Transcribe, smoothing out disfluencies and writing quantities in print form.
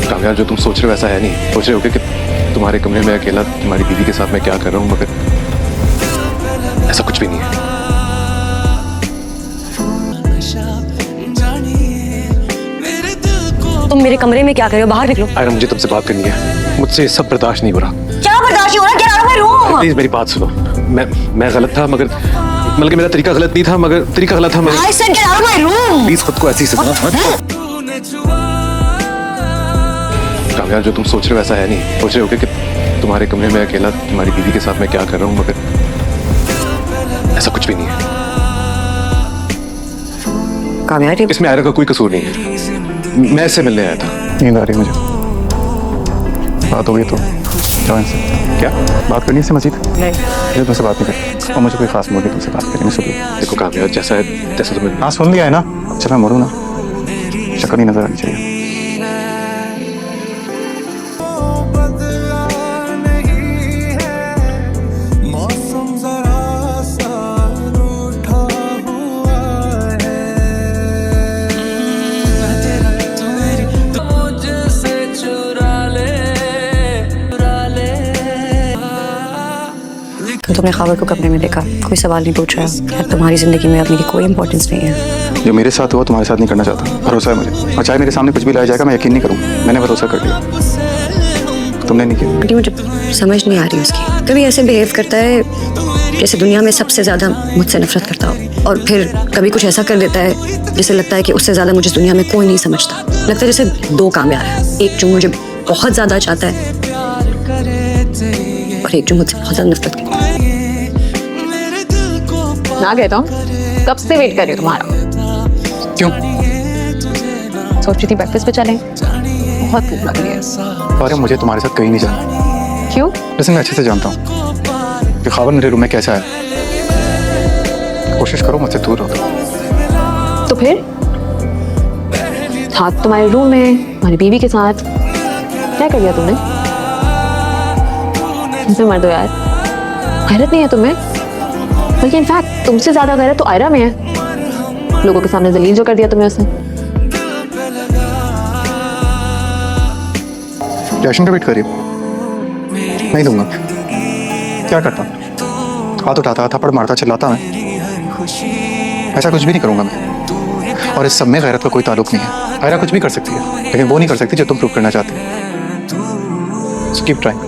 कामयाब, जो तुम सोच रहे हो वैसा है नहीं। सोच रहे हो कि तुम्हारे कमरे में अकेला तुम्हारी बीवी के साथ मैं क्या कर रहा हूँ, मगर ऐसा कुछ भी नहीं है। तुम मेरे कमरे में क्या कर रहे हो? बाहर निकलो। आयरा, मुझे तुमसे बात करनी है। मुझसे सब बर्दाश्त नहीं हो रहा। क्या बर्दाश्त नहीं हो रहा? Get out of my room! Please मेरी बात सुनो। मैं गलत था, मगर बल्कि मेरा तरीका गलत नहीं था, मगर तरीका गलत था। मगर I said get out of my room! Please खुद को ऐसी सजा मत दो। कामयाब, जो तुम सोच रहे हो वैसा है नहीं। सोच रहे हो कि तुम्हारे कमरे में अकेला तुम्हारी बीवी के साथ मैं क्या कर रहा हूँ, मगर ऐसा कुछ भी नहीं है। कामयाब, इसमें आयरा का कोई कसूर नहीं है। मैं इससे मिलने आया था। नींद आ रही है मुझे। बात हो गई तो जाओ इनसे। क्या बात करनी है इससे मजीद? नहीं। मुझे तुमसे बात नहीं करनी और मुझे कोई खास मूड नहीं तुमसे बात करनी। मैं सुन लूँ। देखो कामयाब, जैसा है जैसा तुम्हें। हाँ सुन लिया है ना। चल मैं मरूँ ना, शक्ल नहीं नजर आनी चाहिए। तुमने खबर को कमरे में देखा, कोई सवाल नहीं पूछ रहा। अब तुम्हारी जिंदगी में अब मेरी कोई इंपॉर्टेंस नहीं है। जो मेरे साथ हुआ तुम्हारे साथ नहीं करना चाहता। भरोसा है मुझे, और चाहे मेरे सामने कुछ भी लाया जाएगा मैं यकीन नहीं करूँगा। मैंने भरोसा कर लिया, तुमने नहीं किया। आंटी, मुझे समझ नहीं आ रही उसकी। कभी ऐसे बिहेव करता है जैसे दुनिया में सबसे ज्यादा मुझसे नफरत करता हो, और फिर कभी कुछ ऐसा कर देता है जिसे लगता है कि उससे ज्यादा मुझे दुनिया में कोई नहीं समझता। लगता है जैसे दो कामयाब है, एक जो मुझे बहुत ज्यादा चाहता है और एक जो मुझसे बहुत ज्यादा नफरत करता है। आ गए तुम? कब से वेट कर रही हो तुम्हारा। क्यों? सोच रही थी ब्रेकफास्ट पे चलें, बहुत भूख लग रही है। अरे मुझे तुम्हारे साथ कहीं नहीं जाना। क्यों? वैसे मैं अच्छे से जानता हूँ कि ख्वाब मेरे रूम में कैसा है। कोशिश करो मुझसे दूर रहो। तो फिर था तुम्हारे रूम में तुम्हारी बीवी के साथ, क्या कर दिया तुमने? तुमसे मर दो यार, गैरत नहीं है तुम्हें। बल्कि इनफैक्ट तुमसे ज्यादा गैरत तो आयरा में है। लोगों के सामने जलील जो कर दिया तुमने उसने। जैशन का वेट करिए, नहीं दूंगा। क्या करता? हाथ उठाता, थप्पड़ मारता, चिल्लाता मैं। ऐसा कुछ भी नहीं करूंगा मैं। और इस सब में गैरत का कोई ताल्लुक नहीं है। आयरा कुछ भी कर सकती है, लेकिन वो नहीं कर सकती जो तुम प्रूव करना चाहते हो। Keep trying.